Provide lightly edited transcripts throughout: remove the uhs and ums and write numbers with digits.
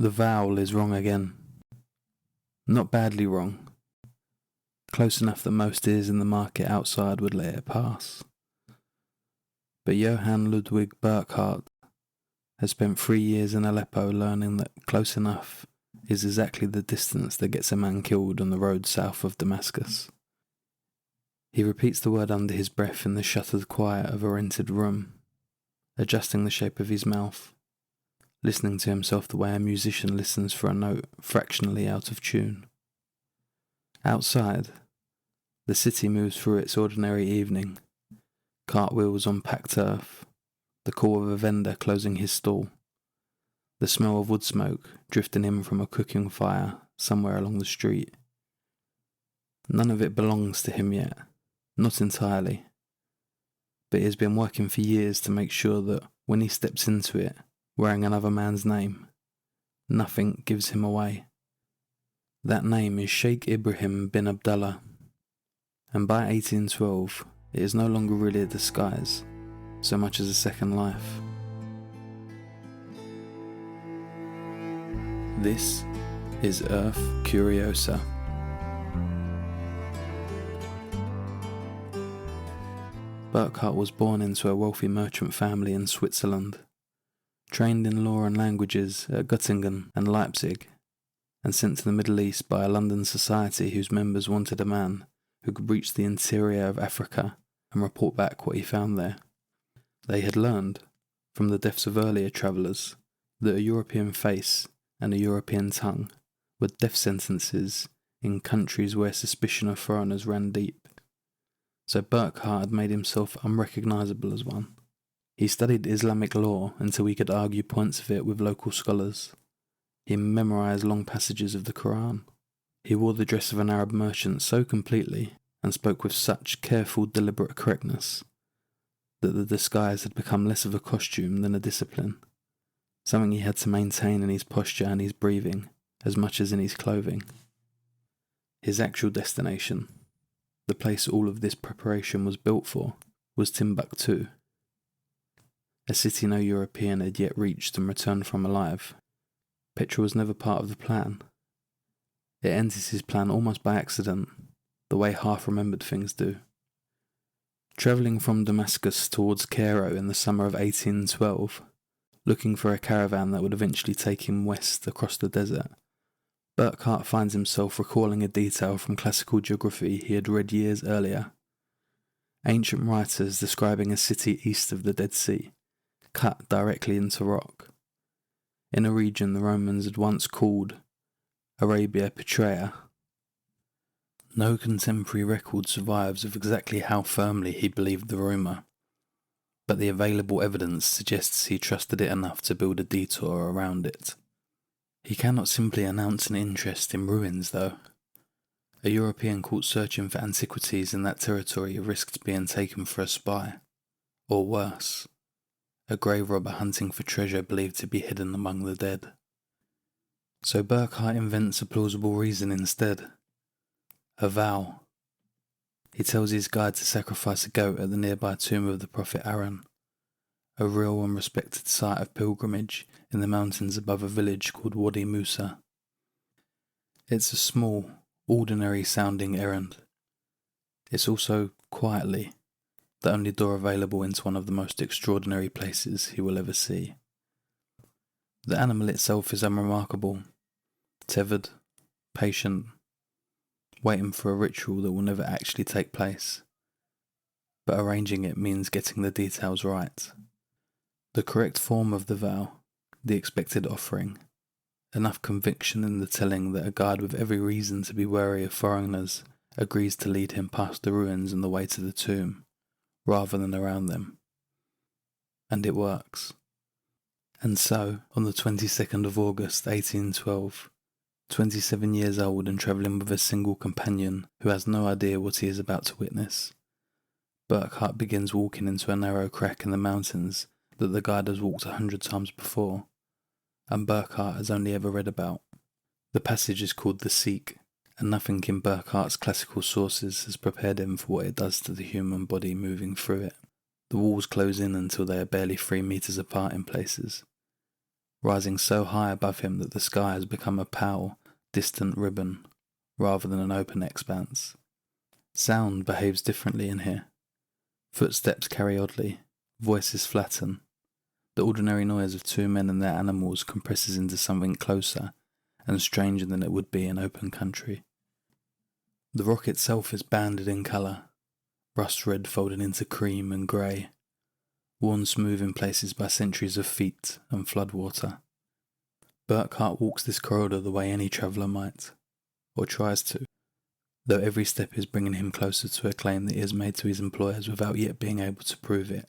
The vowel is wrong again. Not badly wrong. Close enough that most ears in the market outside would let it pass. But Johann Ludwig Burckhardt has spent 3 years in Aleppo learning that close enough is exactly the distance that gets a man killed on the road south of Damascus. He repeats the word under his breath in the shuttered quiet of a rented room, adjusting the shape of his mouth, listening to himself the way a musician listens for a note fractionally out of tune. Outside, the city moves through its ordinary evening, cartwheels on packed earth, the call of a vendor closing his stall, the smell of wood smoke drifting in from a cooking fire somewhere along the street. None of it belongs to him yet, not entirely, but he has been working for years to make sure that when he steps into it, wearing another man's name, nothing gives him away. That name is Sheikh Ibrahim bin Abdullah, and by 1812 it is no longer really a disguise, so much as a second life. This is Earth Curiosa. Burckhardt was born into a wealthy merchant family in Switzerland, trained in law and languages at Göttingen and Leipzig, and sent to the Middle East by a London society whose members wanted a man who could reach the interior of Africa and report back what he found there. They had learned, from the deaths of earlier travellers, that a European face and a European tongue were death sentences in countries where suspicion of foreigners ran deep. So Burckhardt had made himself unrecognisable as one. He studied Islamic law until he could argue points of it with local scholars. He memorised long passages of the Quran. He wore the dress of an Arab merchant so completely and spoke with such careful, deliberate correctness that the disguise had become less of a costume than a discipline, something he had to maintain in his posture and his breathing as much as in his clothing. His actual destination, the place all of this preparation was built for, was Timbuktu, a city no European had yet reached and returned from alive. Petra was never part of the plan. It enters his plan almost by accident, the way half-remembered things do. Travelling from Damascus towards Cairo in the summer of 1812, looking for a caravan that would eventually take him west across the desert, Burckhardt finds himself recalling a detail from classical geography he had read years earlier. Ancient writers describing a city east of the Dead Sea, cut directly into rock, in a region the Romans had once called Arabia Petraea. No contemporary record survives of exactly how firmly he believed the rumour, but the available evidence suggests he trusted it enough to build a detour around it. He cannot simply announce an interest in ruins, though. A European caught searching for antiquities in that territory risked being taken for a spy, or worse, a grave robber hunting for treasure believed to be hidden among the dead. So Burckhardt invents a plausible reason instead. A vow. He tells his guide to sacrifice a goat at the nearby tomb of the prophet Aaron, a real and respected site of pilgrimage in the mountains above a village called Wadi Musa. It's a small, ordinary-sounding errand. It's also, quietly, the only door available into one of the most extraordinary places he will ever see. The animal itself is unremarkable, tethered, patient, waiting for a ritual that will never actually take place. But arranging it means getting the details right. The correct form of the vow, the expected offering, enough conviction in the telling that a guide with every reason to be wary of foreigners agrees to lead him past the ruins and the way to the tomb, rather than around them. And it works. And so, on the 22nd of August 1812, 27 years old and travelling with a single companion who has no idea what he is about to witness, Burckhardt begins walking into a narrow crack in the mountains that the guide has walked 100 times before, and Burckhardt has only ever read about. The passage is called the Seek, and nothing in Burckhardt's classical sources has prepared him for what it does to the human body moving through it. The walls close in until they are barely 3 meters apart in places. rising so high above him that the sky has become a pale, distant ribbon rather than an open expanse. Sound behaves differently in here. Footsteps carry oddly, voices flatten. The ordinary noise of two men and their animals compresses into something closer and stranger than it would be in open country. The rock itself is banded in colour, rust red folded into cream and grey, worn smooth in places by centuries of feet and floodwater. Burckhardt walks this corridor the way any traveller might, or tries to, though every step is bringing him closer to a claim that he has made to his employers without yet being able to prove it.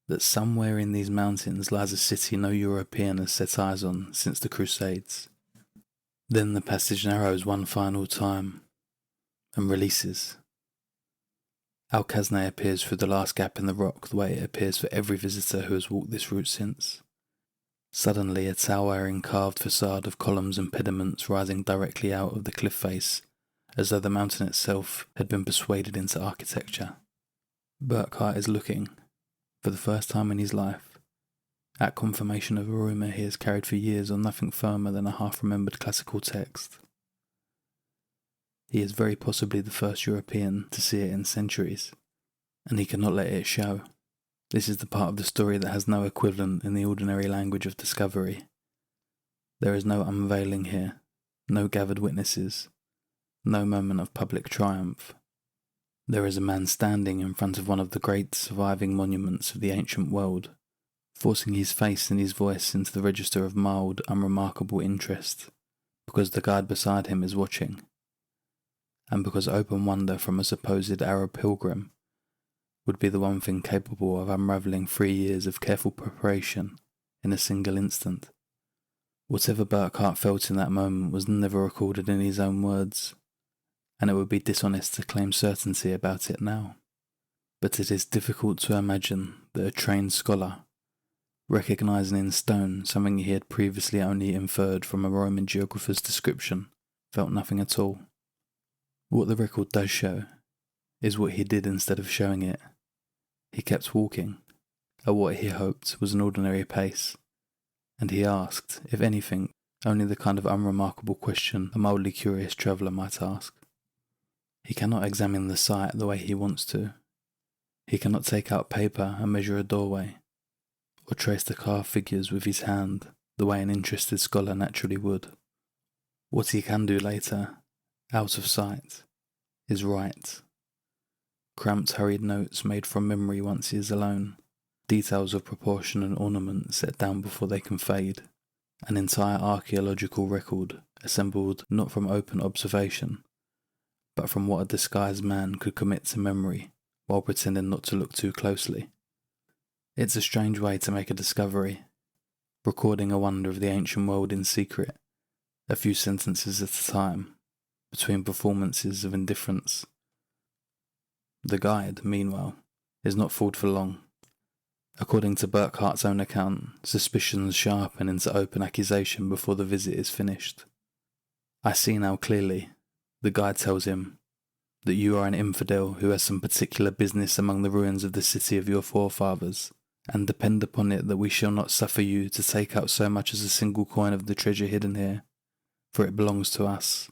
That somewhere in these mountains lies a city no European has set eyes on since the Crusades. Then the passage narrows one final time, and releases. Kazneh appears through the last gap in the rock the way it appears for every visitor who has walked this route since. Suddenly a towering carved facade of columns and pediments rising directly out of the cliff face, as though the mountain itself had been persuaded into architecture. Burckhardt is looking, for the first time in his life, at confirmation of a rumour he has carried for years on nothing firmer than a half-remembered classical text. He is very possibly the first European to see it in centuries, and he cannot let it show. This is the part of the story that has no equivalent in the ordinary language of discovery. There is no unveiling here, no gathered witnesses, no moment of public triumph. There is a man standing in front of one of the great surviving monuments of the ancient world, forcing his face and his voice into the register of mild, unremarkable interest, because the guide beside him is watching, and because open wonder from a supposed Arab pilgrim would be the one thing capable of unravelling 3 years of careful preparation in a single instant. Whatever Burckhardt felt in that moment was never recorded in his own words, and it would be dishonest to claim certainty about it now. But it is difficult to imagine that a trained scholar, recognising in stone something he had previously only inferred from a Roman geographer's description, felt nothing at all. What the record does show is what he did instead of showing it. He kept walking, at what he hoped was an ordinary pace, and he asked, if anything, only the kind of unremarkable question a mildly curious traveller might ask. He cannot examine the site the way he wants to. He cannot take out paper and measure a doorway, or trace the carved figures with his hand the way an interested scholar naturally would. What he can do later, out of sight, is write. Cramped, hurried notes made from memory once he is alone, details of proportion and ornament set down before they can fade, an entire archaeological record assembled not from open observation, but from what a disguised man could commit to memory while pretending not to look too closely. It's a strange way to make a discovery, recording a wonder of the ancient world in secret, a few sentences at a time, between performances of indifference. The guide, meanwhile, is not fooled for long. According to Burckhardt's own account, suspicions sharpen into open accusation before the visit is finished. I see now clearly, the guide tells him, that you are an infidel who has some particular business among the ruins of the city of your forefathers, and depend upon it that we shall not suffer you to take out so much as a single coin of the treasure hidden here, for it belongs to us.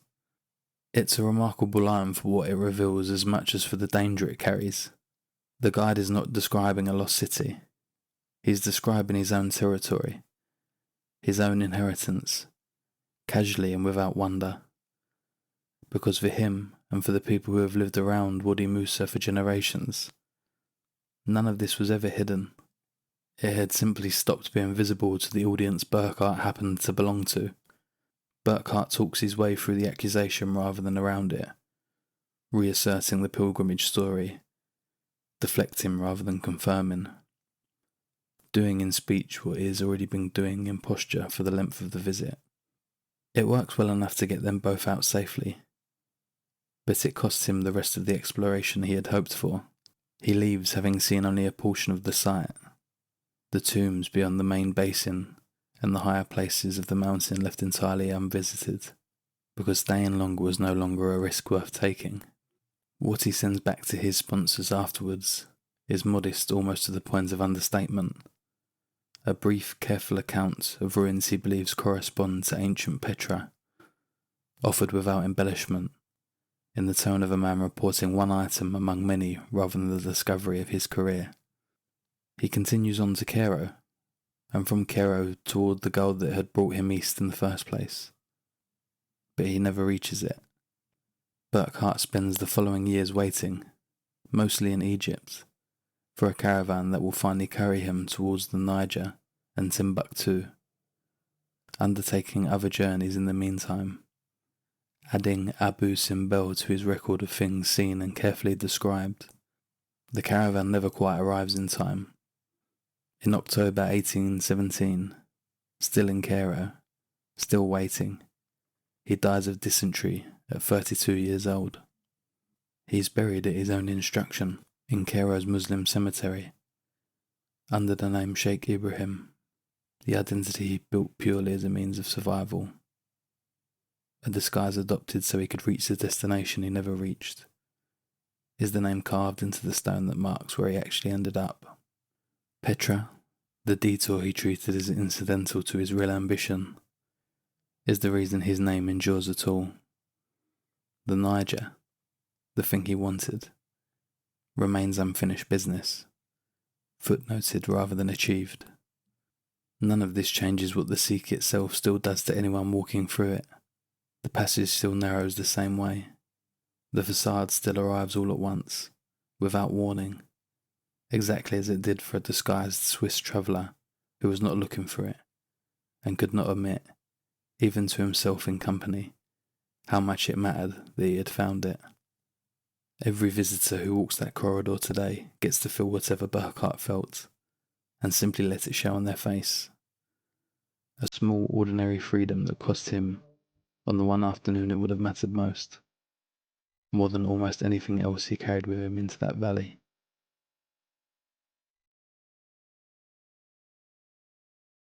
It's a remarkable line for what it reveals as much as for the danger it carries. The guide is not describing a lost city. He's describing his own territory, his own inheritance, casually and without wonder. Because for him, and for the people who have lived around Wadi Musa for generations, none of this was ever hidden. It had simply stopped being visible to the audience Burckhardt happened to belong to. Burckhardt talks his way through the accusation rather than around it, reasserting the pilgrimage story, deflecting rather than confirming, doing in speech what he has already been doing in posture for the length of the visit. It works well enough to get them both out safely, but it costs him the rest of the exploration he had hoped for. He leaves having seen only a portion of the site, the tombs beyond the main basin and the higher places of the mountain left entirely unvisited, because staying longer was no longer a risk worth taking. What he sends back to his sponsors afterwards is modest almost to the point of understatement, a brief, careful account of ruins he believes correspond to ancient Petra, offered without embellishment, in the tone of a man reporting one item among many rather than the discovery of his career. He continues on to Cairo, and from Cairo toward the goal that had brought him east in the first place. But he never reaches it. Burckhardt spends the following years waiting, mostly in Egypt, for a caravan that will finally carry him towards the Niger and Timbuktu, undertaking other journeys in the meantime, adding Abu Simbel to his record of things seen and carefully described. The caravan never quite arrives in time. In October 1817, still in Cairo, still waiting, he dies of dysentery at 32 years old. He is buried at his own instruction in Cairo's Muslim cemetery, under the name Sheikh Ibrahim, the identity he built purely as a means of survival, a disguise adopted so he could reach the destination he never reached. Is the name carved into the stone that marks where he actually ended up? Petra, the detour he treated as incidental to his real ambition, is the reason his name endures at all. The Niger, the thing he wanted, remains unfinished business, footnoted rather than achieved. None of this changes what the Sikh itself still does to anyone walking through it. The passage still narrows the same way. The facade still arrives all at once, without warning, exactly as it did for a disguised Swiss traveller who was not looking for it, and could not admit, even to himself in company, how much it mattered that he had found it. Every visitor who walks that corridor today gets to feel whatever Burckhardt felt, and simply let it show on their face. A small, ordinary freedom that cost him, on the one afternoon it would have mattered most, more than almost anything else he carried with him into that valley.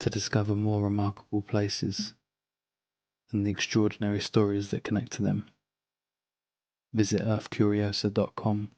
To discover more remarkable places and the extraordinary stories that connect to them, visit earthcuriosa.com.